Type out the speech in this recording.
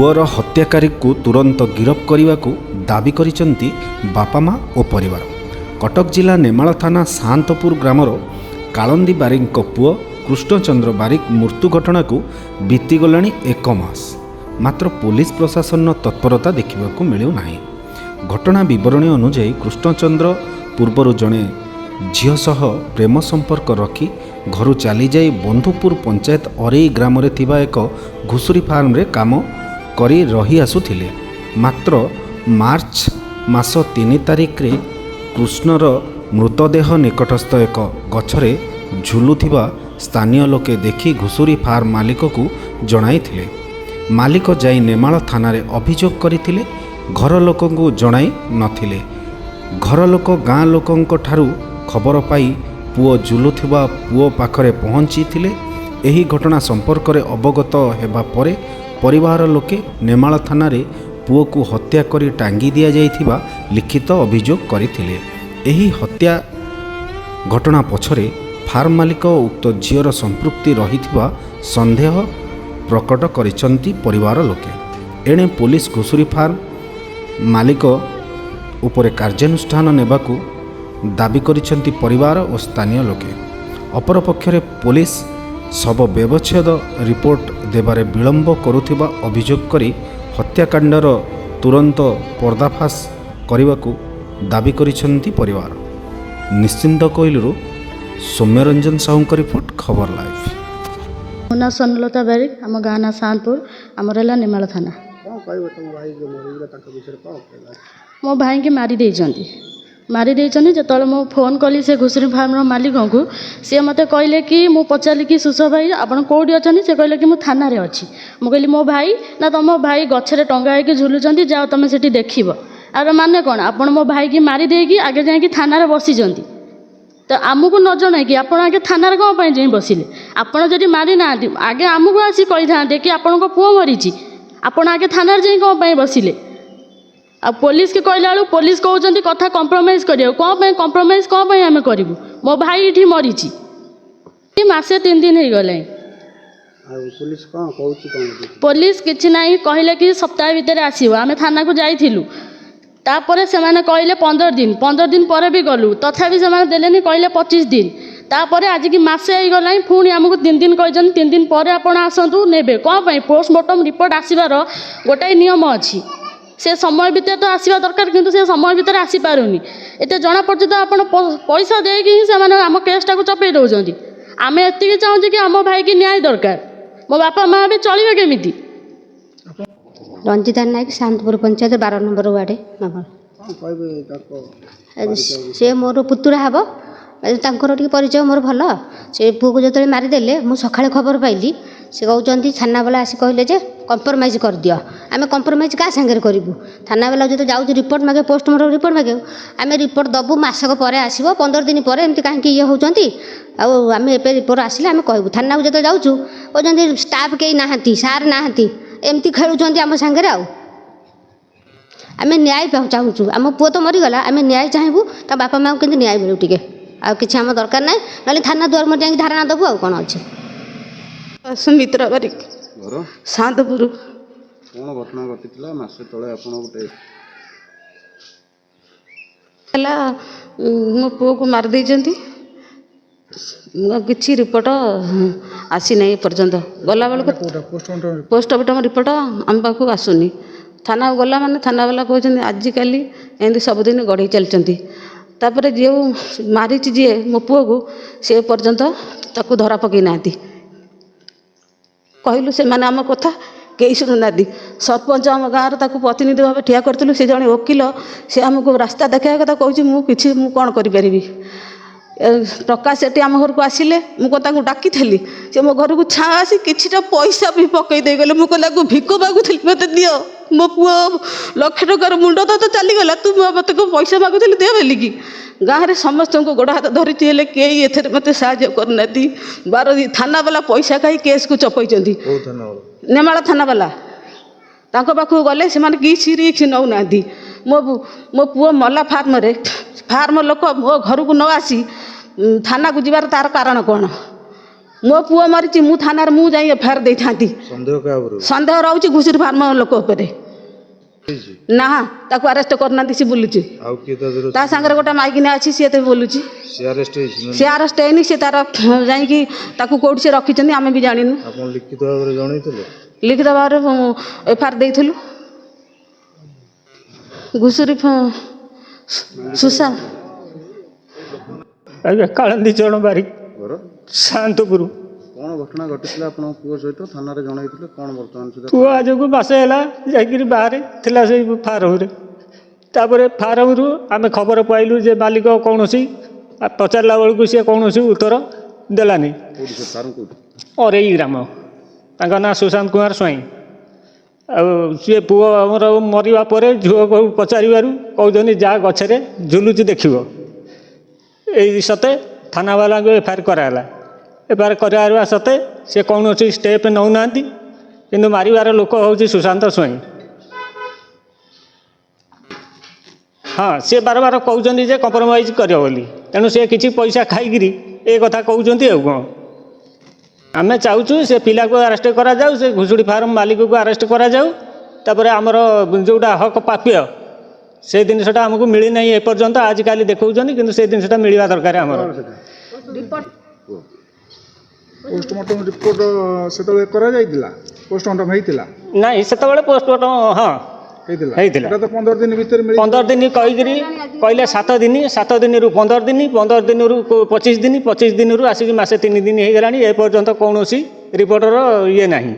Poor हत्याकारी को तुरंत गिरफ करने को दाबी करिसेंती बापा माँ और परिवार। कटक जिला नेमाल थाना शांतपुर ग्रामर कालंदी बारिक पुओ कृष्णचंद्र बारिक मृत्यु घटना को बीतीगला एक मास, मात्र पुलिस प्रशासन तत्परता देखा मिलूना। घटना बरणी अनुजाई कृष्णचंद्र पूर्वर जड़े झील सह प्रेम संपर्क रखी घर चली जाई बंधुपुर पंचायत अरेई ग्राम रे थिबा एक घुसुरी फार्म रे काम करी रही आसुथिले। मात्र मार्च मास 3 तारिख रे कृष्णर मृतदेह निकटस्थ एक गछरे झुलुथिबा स्थानीय लोके देखि घुसुरी फार्म मालिक को जणाइथिले। मालिक जाई नेमाल थाना रे अभियोग करिथिले। घर लोकंकु जणाई नथिले। घर लोक गाँ लोकंक ठारू खबर पाई पुओ झुलुथिबा पुओ पाखरे पहुँची थिले। एही घटना संपर्क में अवगत हेबा परे परिवार लोके नेमाल थाना रे पुओ को हत्या करी टांगी दिया जाइथिबा लिखित अभियोग करिथिले। एही हत्या घटना पछरे फार्म मालिक उक्त झीर संपृक्ति रहिथिबा संदेह प्रकट करिसंती परिवार लोके। एणे पुलिस घुसुरी फार्म मालिक उपरे कार्यानुष्ठान नेबाकू दाबी करिसंती परिवार और स्थानीय लोके। अपरपक्षरे पुलिस शव व्यवच्छेद रिपोर्ट देबारे विलंब करुथिबा अभियोग करी हत्याकांडर तुरंत पर्दाफाश करने दाबी करिसंती परिवार। निश्चिंत कोइलरू सौम्यरंजन साहू का रिपोर्ट, खबर लाइव। मोना सनलता बारिक, आम गाँ ना शांतपुर, आमर है नेमाल थाना। मो भाई के मारी देइछन्ति जेतले मो फोन कली से घुसुरी फार्म मालिक को सी मत कहले कि मु पचारि कि सुश भाई आपन कौटी अच्छा से कहले कि मु थाना रे अच्छी। मु कहली मो भाई ना तुम भाई गछरे टंगा होकर झुलुचंती, जाओ तुम सेठी देखिब। आर माने कौन, आपन मो भाई की मारी देकी आगे जाकि थाना रे बसिचंती, तो आमको न जन कि आप आगे थाना कौन पर जाई बसिले। आपड़ जदि मारी ना आगे आमको आसी कही था कि आपण पुओ मरीची, आपड़ आगे थाना जाई कौन पर बसिले। आ पुलिस के कहला बेलू पुलिस कहते कथा कंप्रोमाइज करियो, कौन पे कंप्रोमाइज कौन पे आम करूँ। मो भाई ये मरीची मासे 3 दिन हो गले। पुलिस किसी ना कहले कि सप्ताह भितर आसो। आम थाना को जाइलु, तापर से कहले 15 दिन पर भी गलु, तथापि से देलेनि कहले 25 दिन। तापर आज की मसे हो गला, पुणी आमको 3 दिन कहते 3 दिन पर आपण आसतु ने कौन पे पोस्टमार्टम रिपोर्ट आसबार गोटाए नियम अच्छी। से समय भितर तो आसवा दरकार, किंतु से समय भितर आसी पारुनी। एते जना पड़े तो आप पैसा देकी ही आम केसटा को चपे दौरान। आम एति चाहूँ कि आम भाई की न्याय दरकार। मो बापा माँ भी चलिए केमिति। रंजिता नायक, शांतपुर पंचायत 12 नंबर वार्ड मेम्बर। से मोर पुतुरा हम, तांकर टिके परिचय मोर भल। से पुओ को जो मारिदेले मु सकाଳେ खबर पाइली, से कहते थाना वाला आसी कहले जे कंप्रोमाइज कर दियो। आम कंप्रोमाइज क्या सांगे करूँ। थाना वाला जो जाऊँ रिपोर्ट मागे, पोस्टमार्टम रिपोर्ट मागे, आम रिपोर्ट दबू मसक पर आसो 15 दिन पर एमती कहीं ये होती। आम ए रिपोर्ट आसिले आम कहूँ। थाना को जो जाऊँ कहते स्टाफ कहीं नहांती, सार नहांती, एमती खेलुंट आम सांगे। आम न्याय चाहूँ। आम पुओ तो मरीगला, आम न्याय चाहबू। ता बापा माँ को न्याय मिलू टे कि आम दरकार ना, ना थाना दुआर में जाकि धारणा देवु। आ कौन अच्छे सुमित्रा बारिक, शांतपुर। कौन घटना घटी मासे तले आपण गोटे मो पुओ को मार देइछन्ति, किसी रिपोर्ट आसी नहीं पर्यंत। गला बेल पोस्टमार्टम रिपोर्ट आम पाखु आसुनी। थाना गला माने थाना वाला कहते आजिकल एमती सबुदिन गढ़ी चलती। तापर जो मारिची जी मो पुओ को से पर्यंत ताकू धरा पकई ना। कहलु से माने आम कथा कई शुणुना। सरपंच आम गाँव ताकू प्रतिनिधि भाव ठिया करूँ। से जड़े वकिल से आमको रास्ता देखा कथा कहूँ मुझे कौन करी। प्रकाश सेठी आम घर को आसिले, मुझे डाकी से मो घर को छा आसी किछिटा पैसा भी पकई दे गले। मुझे भिक मागुली मत दियो, मो पुओ लक्ष टकर मुंड तो चलीगला, तू मत पैसा मागुली दे बोलिकी। गाँव में समस्त को गोड़ हाथ धरी कई एथेर मत साहय करना। 12 थाना वाला पैसा खाई केस को चपई। नेमाल थाना वाला पाखु गले से किसी रिक्स नौना। मो पुओ मला फार्म रे, फार्म लोक मो घर को न आसी थाना को जीवार तार कारण कौन। ମୋ ପୁଅ ମରିଛି ମୁଁ ଥାନାରେ ମୁଁ ଯାଇ ଏଫଆଇଆର ଦେଇଥାନ୍ତି। ସନ୍ଦେହ କାହା ଉପରେ ସନ୍ଦେହ ରହୁଛି ଘୁଷୁରୀ ଫାର୍ମ ଲୋକ ଉପରେ। ହେଇଛି? ନା ତାକୁ ଆରେଷ୍ଟ କରିନାହାନ୍ତି, ସେ ବୁଲୁଛି। ଆଉ କିଏ ତା ଦେହରେ ତା ସାଙ୍ଗରେ ଗୋଟେ ମାଇକିନା ଅଛି, ସିଏ ତ ବୁଲୁଛି। ସେ ଆରେଷ୍ଟ ହେଇଛି ନା? ସେ ଆରେଷ୍ଟ ହେଇନି, ସେ ତାର ଯାଇକି ତାକୁ କୋଉଠି ସେ ରଖିଛନ୍ତି ଆମେ ବି ଜାଣିନୁ। ଆପଣ ଲିଖିତ ଭାବରେ ଜଣେଇଥିଲେ? ଲିଖିତ ଭାବରେ ଏଫଆଇଆର ଦେଇଥିଲୁ। ଘୁଷୁରୀ ସୁଶା ଆଜ୍ଞା କାଳନ୍ଦୀ ଚରଣ ବାରିକ ଘର ଶାନ୍ତପୁର। କ'ଣ ଘଟଣା ଘଟିଥିଲା ଆପଣଙ୍କ ପୁଅ ସହିତ ଥାନାରେ ଜଣେଇଥିଲେ? କ'ଣ ବର୍ତ୍ତମାନ ସୁଦ୍ଧା? ପୁଅ ଆଜକୁ ମାସେ ହେଲା ଯାଇକିରି ବାହାରେ ଥିଲା ସେଇ ଫାର୍ମରେ। ତାପରେ ଫାର୍ମରୁ ଆମେ ଖବର ପାଇଲୁ ଯେ ମାଲିକ କୌଣସି ପଚାରିଲା ବେଳକୁ ସିଏ କୌଣସି ଉତ୍ତର ଦେଲାନି। କୋଉଠି ସେ ଫାର୍ମ କୋଉଠି? ଅରେଇ ଗ୍ରାମ, ତାଙ୍କ ନାଁ ସୁଶାନ୍ତ କୁମାର ସ୍ୱାଇଁ। ଆଉ ସିଏ ପୁଅ ଆମର ମରିବା ପରେ ଝୁଅକୁ ପଚାରିବାରୁ କହୁଛନ୍ତି ଯାହା ଗଛରେ ଝୁଲୁଛି ଦେଖିବ। ଏଇ ସତେ ଥାନାବାଲାଙ୍କୁ ଏଫଆଇଆର କରାହେଲା। ଏଫଆଇଆର କରାଇବା ସତ୍ତ୍ୱେ ସେ କୌଣସି ଷ୍ଟେପ୍ ନେଉନାହାନ୍ତି, କିନ୍ତୁ ମାରିବାର ଲୋକ ହେଉଛି ସୁଶାନ୍ତ ସ୍ୱାଇଁ। ହଁ ସେ ବାରବାର କହୁଛନ୍ତି ଯେ କମ୍ପ୍ରମାଇଜ୍ କରିବ ବୋଲି, ତେଣୁ ସେ କିଛି ପଇସା ଖାଇକିରି ଏ କଥା କହୁଛନ୍ତି। ଆଉ କ'ଣ ଆମେ ଚାହୁଁଛୁ ସେ ପିଲାକୁ ଆରେଷ୍ଟ କରାଯାଉ, ସେ ଘୁଷୁରୀ ଫାର୍ମ ମାଲିକକୁ ଆରେଷ୍ଟ କରାଯାଉ। ତାପରେ ଆମର ଯେଉଁଟା ହକ୍ ପ୍ରାପ୍ୟ ସେ ଜିନିଷଟା ଆମକୁ ମିଳିନାହିଁ ଏପର୍ଯ୍ୟନ୍ତ। ଆଜିକାଲି ଦେଖାଉଛନ୍ତି, କିନ୍ତୁ ସେ ଜିନିଷଟା ମିଳିବା ଦରକାର ଆମର। ପୋଷ୍ଟମର୍ଟମ ରିପୋର୍ଟ ସେତେବେଳେ କରାଯାଇଥିଲା? ପୋଷ୍ଟମର୍ଟମ ହେଇଥିଲା? ନାଇଁ ସେତେବେଳେ ପୋଷ୍ଟମର୍ଟମ ହଁ ହେଇଥିଲା। ହେଇଥିଲା। ଏଟା ତ 15 ଦିନ ଭିତରେ ମିଳି 15 ଦିନ କହିକିରି କହିଲେ 7 ଦିନ, 7 ଦିନରୁ 15 ଦିନ, 15 ଦିନରୁ 25 ଦିନ, 25 ଦିନରୁ ଆସିକି ମାସେ 3 ଦିନ ହେଇଗଲାଣି। ଏପର୍ଯ୍ୟନ୍ତ କୌଣସି ରିପୋର୍ଟର ଇଏ ନାହିଁ।